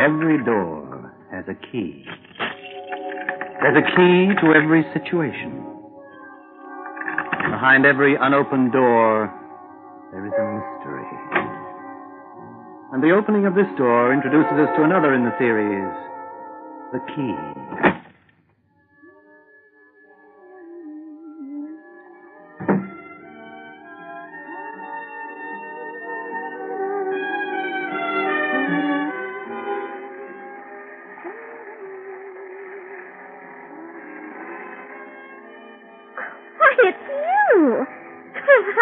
Every door has a key. There's a key to every situation. Behind every unopened door, there is a mystery. And the opening of this door introduces us to another in the series, the key.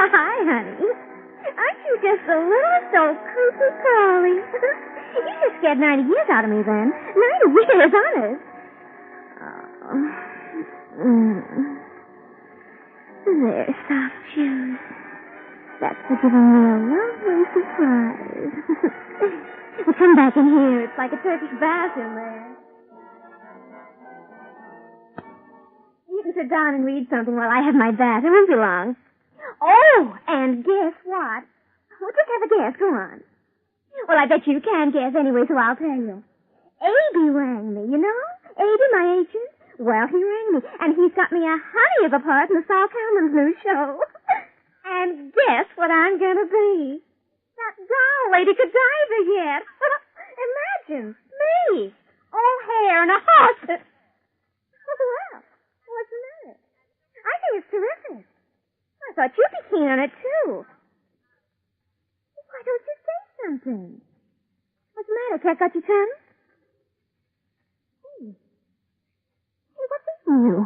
Hi, honey. Aren't you just a little so cuckoo crawly? You just scared 90 years out of me then. 90 years, honest. There, soft shoes. That's for giving me a lovely surprise. Well, come back in here. It's like a Turkish bath in there. You can sit down and read something while I have my bath. It won't be long. Oh, and guess what? Well, just have a guess. Go on. Well, I bet you can guess anyway, so I'll tell you. Abe rang me, you know? Abe, my agent. Well, he rang me, and he's got me a honey of a part in the Saul Cameron's new show. And guess what I'm going to be? That doll Lady Godiva yet. Imagine, me. All hair and a horse. Well, what's the matter? I think it's terrific. I thought you'd be keen on it, too. Why don't you say something? What's the matter? Cat got your tongue? Hey, what's this in you?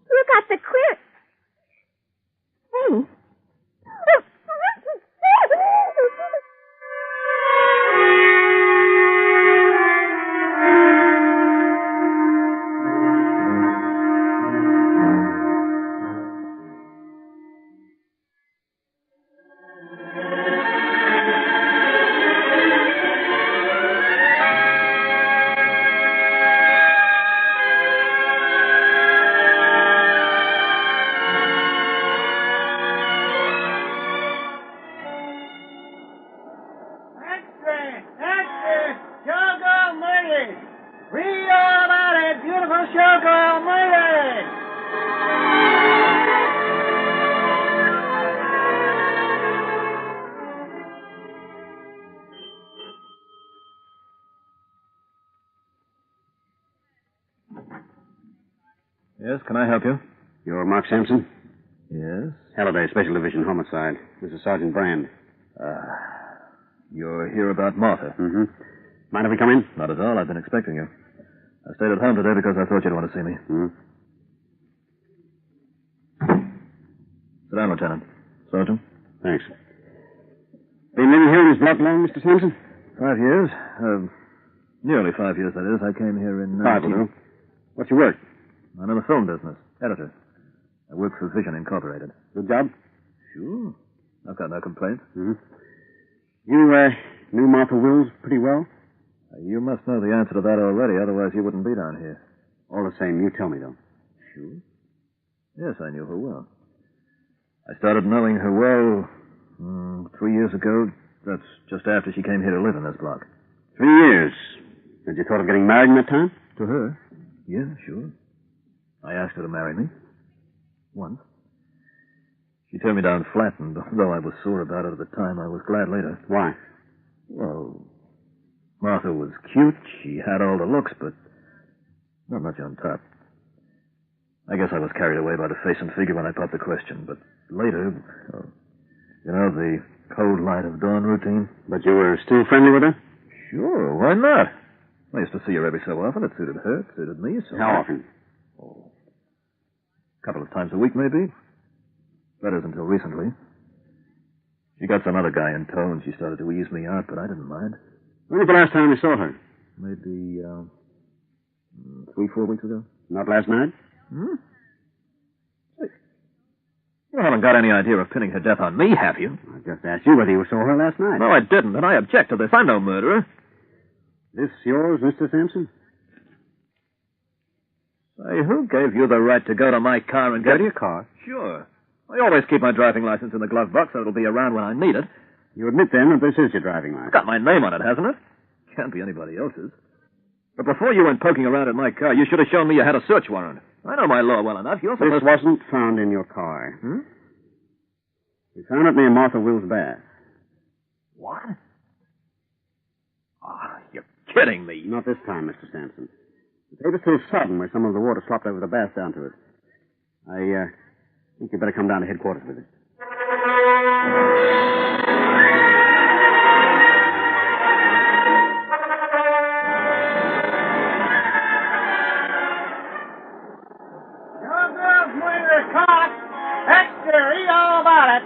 You got the queer... Hey. Showgirl Murdered! Read all about it! Beautiful Showgirl Murdered! Yes, can I help you? You're Mark Sampson? Yes? Halliday, Special Division Homicide. This is Sergeant Brand. You're here about Martha. Mm-hmm. Mind if we come in? Not at all. I've been expecting you. I stayed at home today because I thought you'd want to see me. Mm-hmm. Sit down, Lieutenant. Sergeant? Thanks. Been living here in this block long, Mr. Sampson? 5 years. Nearly 5 years, that is. I came here in... 5 will do. What's your work? I'm in the film business. Editor. I work for Vision Incorporated. Good job? Sure. I've got no complaints. Mm-hmm. You, knew Martha Wills pretty well? You must know the answer to that already, otherwise you wouldn't be down here. All the same, you tell me, though. Sure. Yes, I knew her well. I started knowing her well 3 years ago. That's just after she came here to live in this block. 3 years. Had you thought of getting married in that time? To her? Yeah, sure. I asked her to marry me. Once. She turned me down flat, and though I was sore about it at the time, I was glad later. Why? Well, Martha was cute. She had all the looks, but not much on top. I guess I was carried away by the face and figure when I popped the question, but later, you know, the cold light of dawn routine. But you were still friendly with her? Sure, why not? I used to see her every so often. It suited her, it suited me. So How often? Oh, a couple of times a week, maybe. That is, until recently. She got some other guy in tow, and she started to ease me out, but I didn't mind. When was the last time you saw her? Maybe, 3-4 weeks ago. Not last night? Hmm? You haven't got any idea of pinning her death on me, have you? I just asked you whether you saw her last night. No, I didn't, and I object to this. I'm no murderer. This yours, Mr. Sampson? Say, who gave you the right to go to my car and get... Go to your car? Sure. I always keep my driving license in the glove box so it'll be around when I need it. You admit, then, that this is your driving license? It's got my name on it, hasn't it? can't be anybody else's. But before you went poking around in my car, you should have shown me you had a search warrant. I know my law well enough. You're supposed... This wasn't found in your car. We found it near Martha Will's bath. What? Oh, you're kidding me. Not this time, Mr. Sampson. The tape is still sodden where some of the water slopped over the bath down to it. I think you'd better come down to headquarters with it. Showgirl Murdered caught. Extra, read all about it.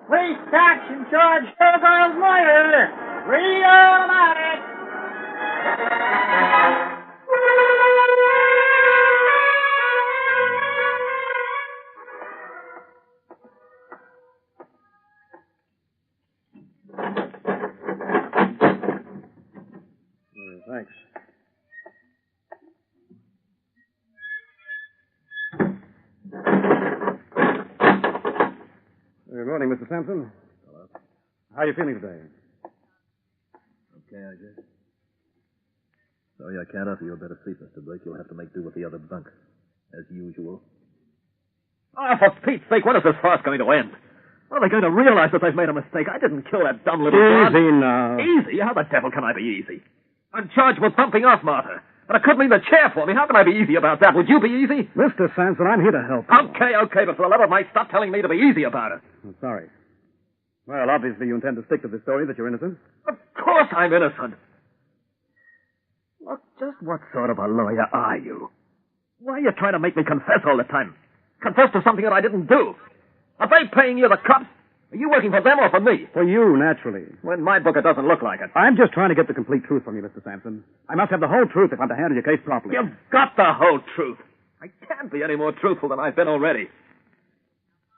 Police action charge Showgirl Murdered. Read all about it. Thanks. Good morning, Mr. Sampson. Hello. How are you feeling today? Okay, I guess. Sorry I can't offer you a better seat, Mr. Blake. You'll have to make do with the other bunk, as usual. Oh, for Pete's sake, when is this farce going to end? When are they going to realize that they've made a mistake? I didn't kill that dumb little broad. Easy now. Easy? How the devil can I be easy? I'm charged with bumping off Martha. And it could mean the chair for me. How can I be easy about that? Would you be easy? Mr. Sampson, I'm here to help you. Okay, but for the love of Mike, stop telling me to be easy about it. I'm sorry. Well, obviously you intend to stick to the story that you're innocent. Of course I'm innocent. Look, just what sort of a lawyer are you? Why are you trying to make me confess all the time? Confess to something that I didn't do? Are they paying you the cops? Are you working for them or for me? For you, naturally. Well, in my book, it doesn't look like it. I'm just trying to get the complete truth from you, Mr. Sampson. I must have the whole truth if I'm to handle your case properly. You've got the whole truth. I can't be any more truthful than I've been already.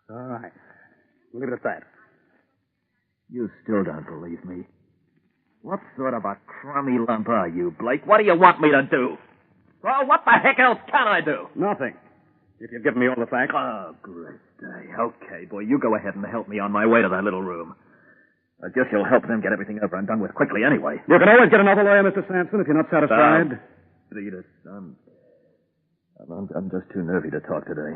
All right. We'll leave it at that. You still don't believe me. What sort of a crummy lump are you, Blake? What do you want me to do? Well, what the heck else can I do? Nothing. If you've given me all the facts. Oh, great day. Okay, boy, you go ahead and help me on my way to that little room. I guess you'll help them get everything over and done with quickly anyway. You can always get another lawyer, Mr. Sampson, if you're not satisfied. Edith, I'm just too nervy to talk today.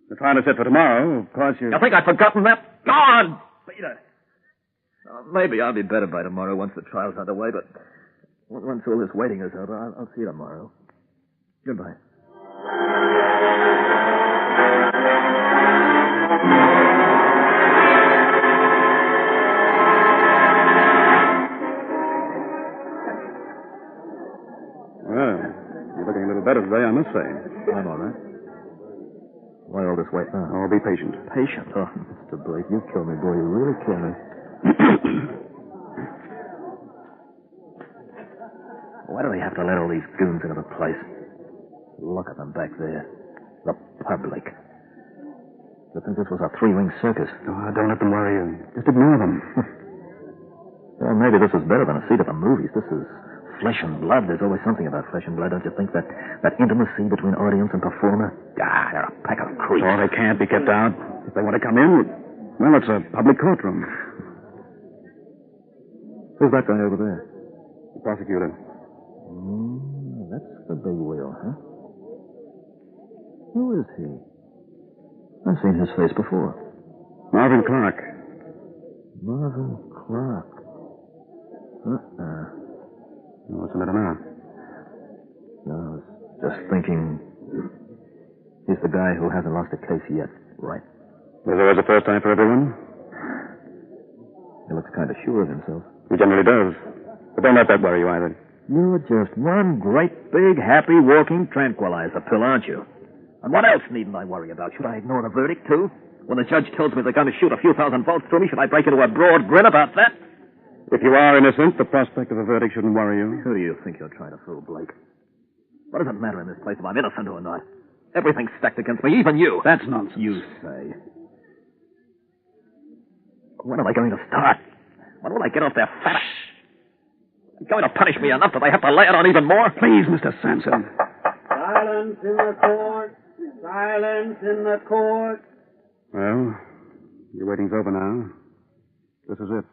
You're trying to sit for tomorrow. Of course you... You think I've forgotten that? Go on, Peter. Maybe I'll be better by tomorrow once the trial's underway, but once all this waiting is over, I'll see you tomorrow. Goodbye. Well, you're looking a little better today, I must say. I'm all right. Why all this wait now? Oh, be patient. Patient? Oh, Mr. Blake, you kill me, boy. You really kill me. Why do they have to let all these goons into the place? Look at them back there. The public. You think this was a three-ring circus? Oh, don't let them worry you. Just ignore them. Well, maybe this is better than a seat at the movies. This is flesh and blood. There's always something about flesh and blood, don't you think? That intimacy between audience and performer? Ah, they're a pack of creeps. Oh, they can't be kept out. If they want to come in, well, it's a public courtroom. Who's that guy over there? The prosecutor. That's the big wheel, huh? Who is he? I've seen his face before. Marvin Clark. Marvin Clark. What's the matter now? No, I was just thinking... He's the guy who hasn't lost a case yet, right? There's always a first time for everyone. He looks kind of sure of himself. He generally does. But don't let that worry you either. You're just one great, big, happy, walking tranquilizer pill, aren't you? And what else needn't I worry about? Should I ignore the verdict, too? When the judge tells me they're going to shoot a few thousand volts through me, should I break into a broad grin about that? If you are innocent, the prospect of a verdict shouldn't worry you. Who do you think you're trying to fool, Blake? What does it matter in this place if I'm innocent or not? Everything's stacked against me, even you. That's nonsense. You say. When are they going to start? When will I get off their fat? They're going to punish me enough that they have to lay it on even more? Please, Mr. Sampson. Silence in the court. Silence in the court. Well, your waiting's over now. This is it.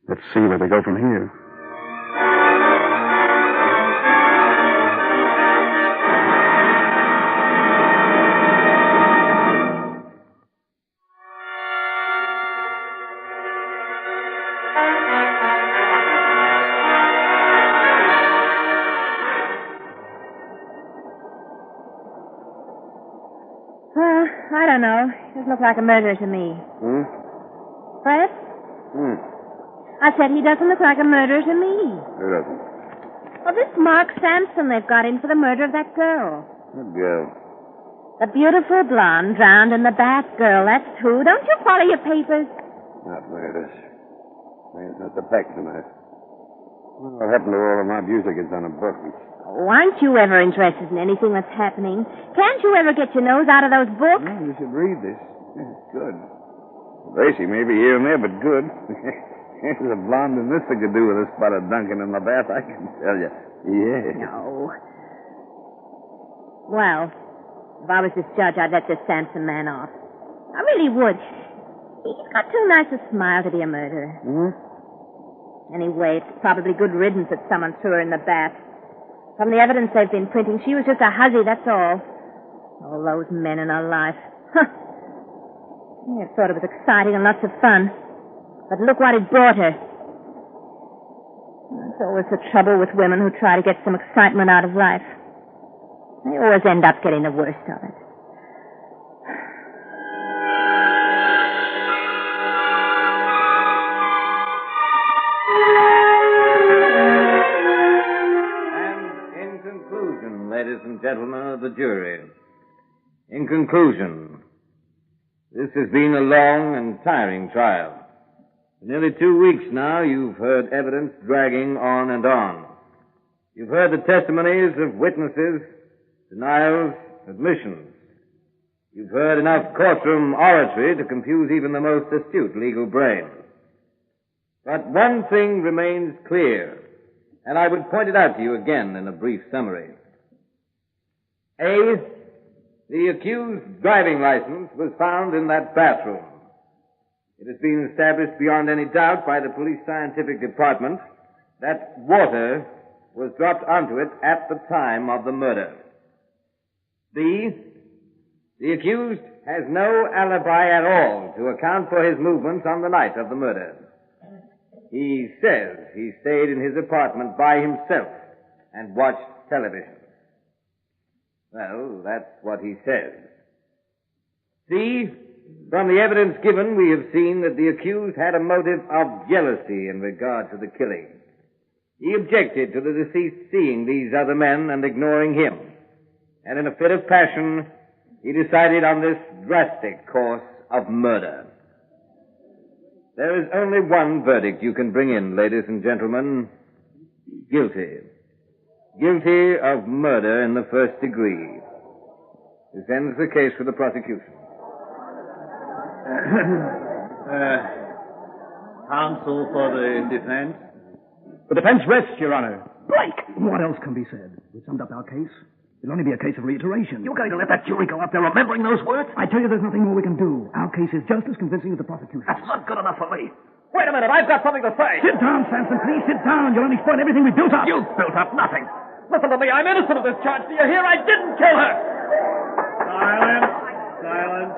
Let's see where they go from here. Doesn't look like a murderer to me. Hmm? Fred? I said he doesn't look like a murderer to me. Who doesn't? Well, this Mark Sampson they've got in for the murder of that girl. What girl? The beautiful blonde drowned in the bath girl. That's who. Don't you follow your papers? Not murders. It's not the back tonight. What happened to all of my music is on a book. Oh, aren't you ever interested in anything that's happening? Can't you ever get your nose out of those books? Well, you should read this. It's good. Racy may be here and there, but good. There's a blonde in this that could do with a spot of Duncan in the bath, I can tell you. Yeah. No. Well, if I was this judge, I'd let this Sampson man off. I really would. He's got too nice a smile to be a murderer. Anyway, it's probably good riddance that someone threw her in the bath. From the evidence they've been printing, she was just a hussy, that's all. All those men in her life. Huh. I thought it was exciting and lots of fun. But look what it brought her. That's always the trouble with women who try to get some excitement out of life. They always end up getting the worst of it. Ladies and gentlemen of the jury, in conclusion, this has been a long and tiring trial. For nearly 2 weeks now, you've heard evidence dragging on and on. You've heard the testimonies of witnesses, denials, admissions. You've heard enough courtroom oratory to confuse even the most astute legal brain. But one thing remains clear, and I would point it out to you again in a brief summary. A, the accused's driving license was found in that bathroom. It has been established beyond any doubt by the police scientific department that water was dropped onto it at the time of the murder. B, the accused has no alibi at all to account for his movements on the night of the murder. He says he stayed in his apartment by himself and watched television. Well, that's what he says. C, from the evidence given, we have seen that the accused had a motive of jealousy in regard to the killing. He objected to the deceased seeing these other men and ignoring him. And in a fit of passion, he decided on this drastic course of murder. There is only one verdict you can bring in, ladies and gentlemen. Guilty. Guilty of murder in the first degree. This ends the case for the prosecution. Counsel for the defense? The defense rests, Your Honor. Blake! What else can be said? We summed up our case. It'll only be a case of reiteration. You're going to let that jury go up there remembering those words? I tell you, there's nothing more we can do. Our case is just as convincing as the prosecution. That's not good enough for me. Wait a minute, I've got something to say. Sit down, Sampson, please. Sit down. You'll only spoil everything we built up. You built up nothing. Listen to me, I'm innocent of this charge. Do you hear? I didn't kill her. Silence. Silence.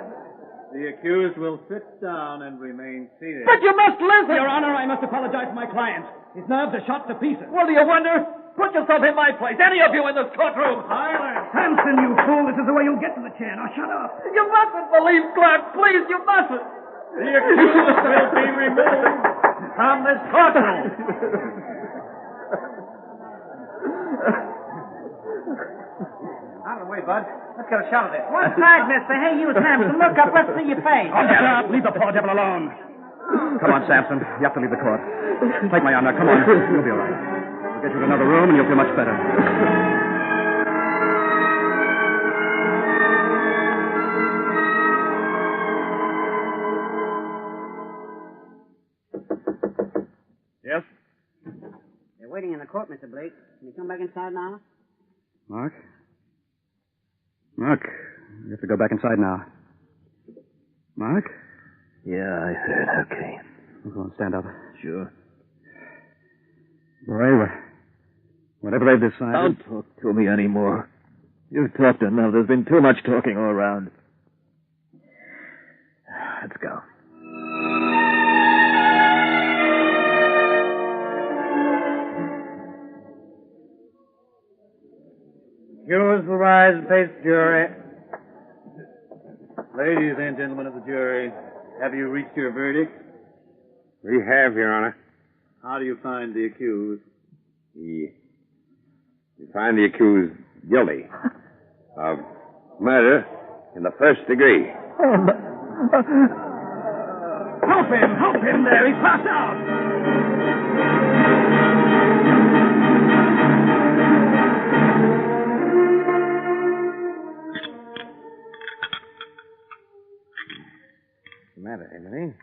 The accused will sit down and remain seated. But you must listen. Your Honor, I must apologize to my client. His nerves are shot to pieces. Well, do you wonder? Put yourself in my place, any of you in this courtroom. Silence. Sampson, you fool. This is the way you'll get to the chair. Now, shut up. You mustn't believe Clark. Please, you mustn't. The accused will be removed from this courtroom. Out of the way, Bud. Let's get a shot of this. One side, mister. Hey, you, Sampson. Look up. Let's see your face. Oh, shut up. Leave the poor devil alone. Come on, Sampson. You have to leave the court. Take my arm now. Come on. You'll be all right. We'll get you to another room and you'll feel much better. Yes? They're waiting in the court, Mr. Blake. Can you come back inside now? Mark? Mark, you have to go back inside now. Mark? Yeah, I heard. Okay. Go on, stand up. Sure. Boy, whatever they've decided... Don't talk to me anymore. You've talked enough. There's been too much talking all around. Let's go. Accused will rise and face the jury. Ladies and gentlemen of the jury, have you reached your verdict? We have, Your Honor. How do you find the accused? We find the accused guilty of murder in the first degree. Help him there. He's passed out. What's the matter, Emily?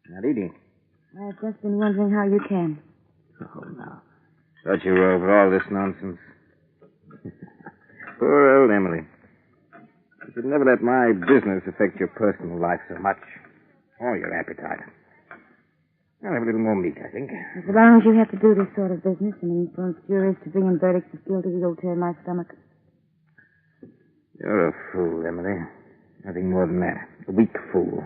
Not eating. I've just been wondering how you can. Oh, now. Thought you were over all this nonsense. Poor old Emily. You should never let my business affect your personal life so much. Or your appetite. I'll have a little more meat, I think. As long as you have to do this sort of business and influence juries to bring in verdicts of guilty, you'll turn my stomach. You're a fool, Emily. Nothing more than that. A weak fool.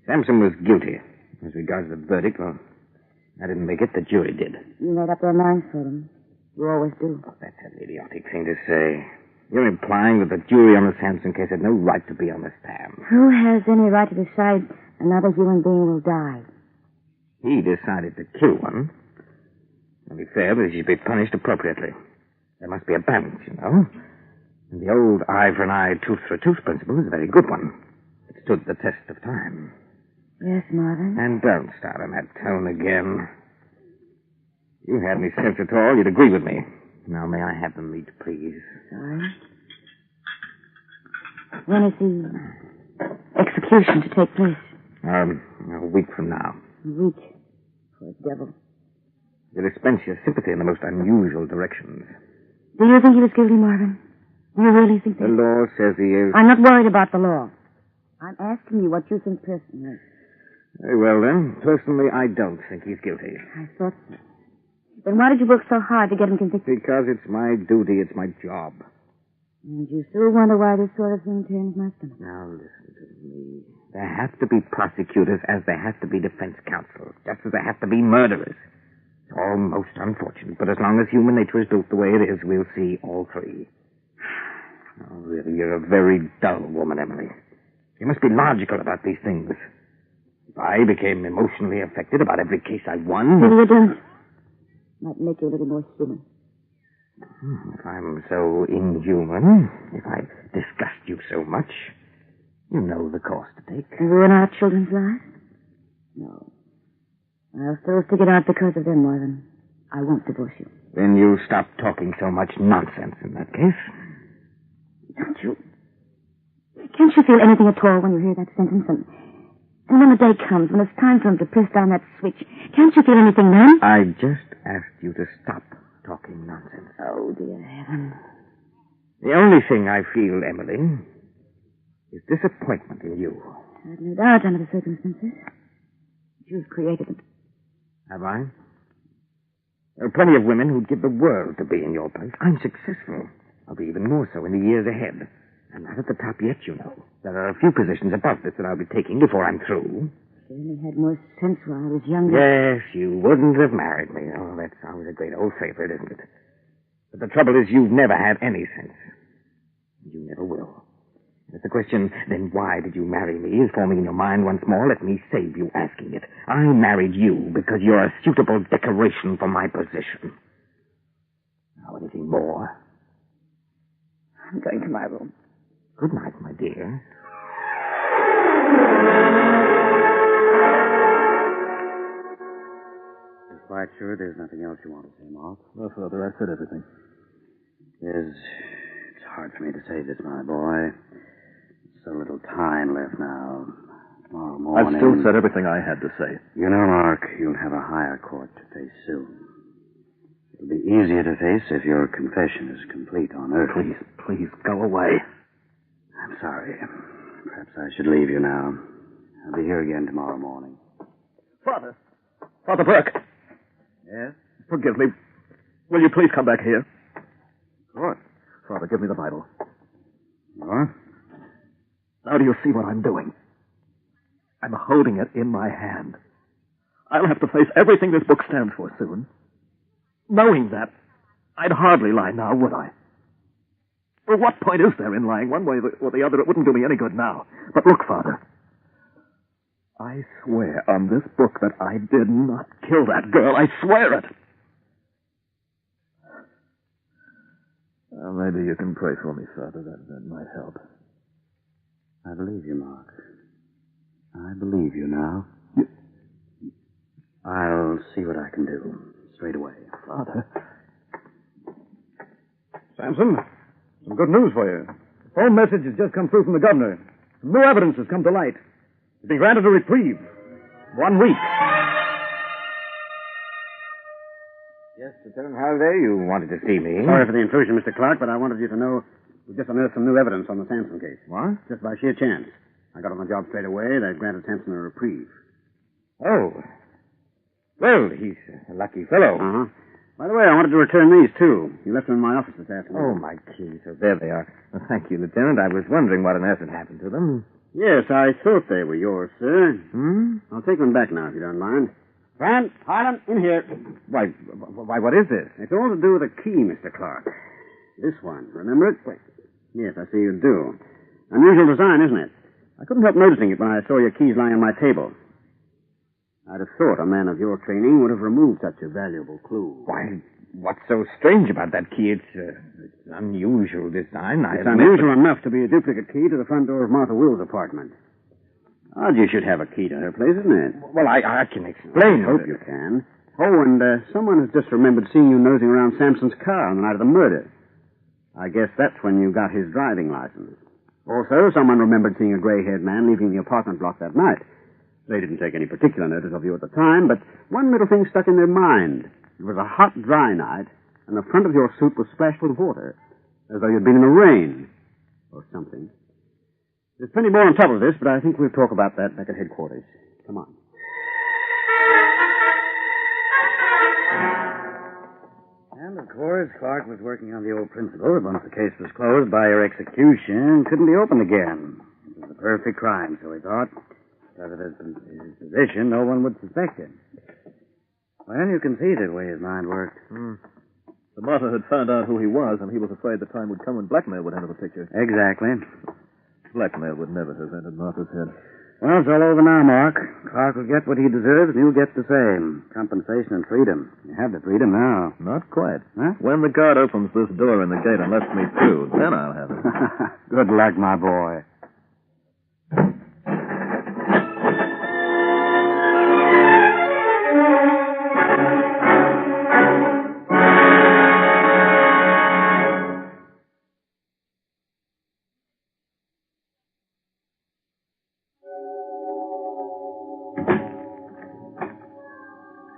Sampson was guilty. As regards the verdict, well, I didn't make it. The jury did. You made up their minds for them. You always do. Oh, that's an idiotic thing to say. You're implying that the jury on the Sampson case had no right to be on the stand. Who has any right to decide another human being will die? He decided to kill one. Only fair that he should be punished appropriately. There must be a balance, you know. And the old eye for an eye, tooth for a tooth principle is a very good one. It stood the test of time. Yes, Marvin. And don't start on that tone again. If you had any sense at all, you'd agree with me. Now, may I have the meat, please? Sorry. When is the execution to take place? A week from now. A week. For a devil. You'll dispense your sympathy in the most unusual directions. Do you think he was guilty, Marvin? Do you really think that? The law says he is. I'm not worried about the law. I'm asking you what you think personally. Very well, then. Personally, I don't think he's guilty. I thought so. Then why did you work so hard to get him convicted? Because it's my duty, it's my job. And you still wonder why this sort of thing turns my stomach. Now, listen to me. There have to be prosecutors as there have to be defense counsel, just as there have to be murderers. It's all most unfortunate, but as long as human nature is built the way it is, we'll see all three. Oh, really, you're a very dull woman, Emily. You must be logical about these things. If I became emotionally affected about every case I won... Maybe you don't. Might make you a little more human. If I'm so inhuman, if I disgust you so much, you know the course to take. And ruin our children's lives? No. I'll still stick it out because of them, Marvin. I won't divorce you. Then you stop talking so much nonsense in that case. Don't you? Can't you feel anything at all when you hear that sentence? And when the day comes, when it's time for him to press down that switch, can't you feel anything then? I just asked you to stop talking nonsense. Oh, dear heaven. The only thing I feel, Emily, is disappointment in you. I've no doubt under the circumstances. You've created them. Have I? There are plenty of women who'd give the world to be in your place. I'm successful. I'll be even more so in the years ahead. I'm not at the top yet, you know. There are a few positions above this that I'll be taking before I'm through. You only had more sense when I was younger. Yes, you wouldn't have married me. Oh, that's always a great old favorite, isn't it? But the trouble is you've never had any sense. You never will. If the question, then why did you marry me, is forming in your mind once more, let me save you asking it. I married you because you're a suitable decoration for my position. Now, anything more? I'm going to my room. Good night, my dear. You're quite sure there's nothing else you want to say, Mark? No, Father, I said everything. It's hard for me to say this, my boy. So little time left now. Tomorrow morning... I've still said everything I had to say. You know, Mark, you'll have a higher court to face soon. It'll be easier to face if your confession is complete on Earth. Please, go away. I'm sorry. Perhaps I should leave you now. I'll be here again tomorrow morning. Father Burke. Yes? Forgive me. Will you please come back here? Of course. Father, give me the Bible. What? Now do you see what I'm doing? I'm holding it in my hand. I'll have to face everything this book stands for soon. Knowing that, I'd hardly lie now, would I? Well, what point is there in lying one way or the other? It wouldn't do me any good now. But look, Father, I swear on this book that I did not kill that girl. I swear it. Well, maybe you can pray for me, Father. That might help. I believe you, Mark. I believe you now. I'll see what I can do. Straight away. Father. Samson, some good news for you. The phone message has just come through from the governor. Some new evidence has come to light. You've been granted a reprieve. 1 week. Yes, Lieutenant Halliday, you wanted to see me. Sorry for the intrusion, Mr. Clark, but I wanted you to know we just unearthed some new evidence on the Sampson case. What? Just by sheer chance. I got on the job straight away. They granted Sampson a reprieve. Oh. Well, he's a lucky fellow. Uh-huh. By the way, I wanted to return these, too. You left them in my office this afternoon. Oh, my keys. So there they are. Well, thank you, Lieutenant. I was wondering what on earth had happened to them. Yes, I thought they were yours, sir. Hmm? I'll take them back now, if you don't mind. Grant, Harlan, in here. Why, what is this? It's all to do with a key, Mr. Clark. This one. Remember it? Wait. Yes, I see you do. Unusual design, isn't it? I couldn't help noticing it when I saw your keys lying on my table. I'd have thought a man of your training would have removed such a valuable clue. Why, what's so strange about that key? It's unusual design. It's unusual enough to be a duplicate key to the front door of Martha Will's apartment. Odd you should have a key to her place, isn't it? Well, I can explain. I hope you can. Oh, and someone has just remembered seeing you nosing around Sampson's car on the night of the murder. I guess that's when you got his driving license. Also, someone remembered seeing a gray-haired man leaving the apartment block that night. They didn't take any particular notice of you at the time, but one little thing stuck in their mind. It was a hot, dry night, and the front of your suit was splashed with water, as though you'd been in the rain, or something. There's plenty more on top of this, but I think we'll talk about that back at headquarters. Come on. And, of course, Clark was working on the old principle that once the case was closed by your execution, couldn't be opened again. It was a perfect crime, so he thought. Because of his position, no one would suspect him. Well, you can see the way his mind worked. The Martha had found out who he was, and he was afraid the time would come when blackmail would enter the picture. Exactly. Blackmail would never have entered Martha's head. Well, it's all over now, Mark. Clark will get what he deserves, and you'll get the same. Compensation and freedom. You have the freedom now. Not quite. Huh? When the guard opens this door in the gate and lets me through, then I'll have it. Good luck, my boy.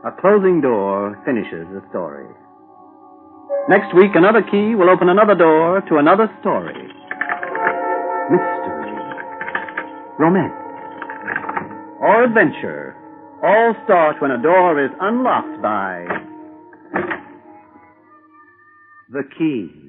A closing door finishes the story. Next week, another key will open another door to another story. Mystery, romance, or adventure all start when a door is unlocked by the key.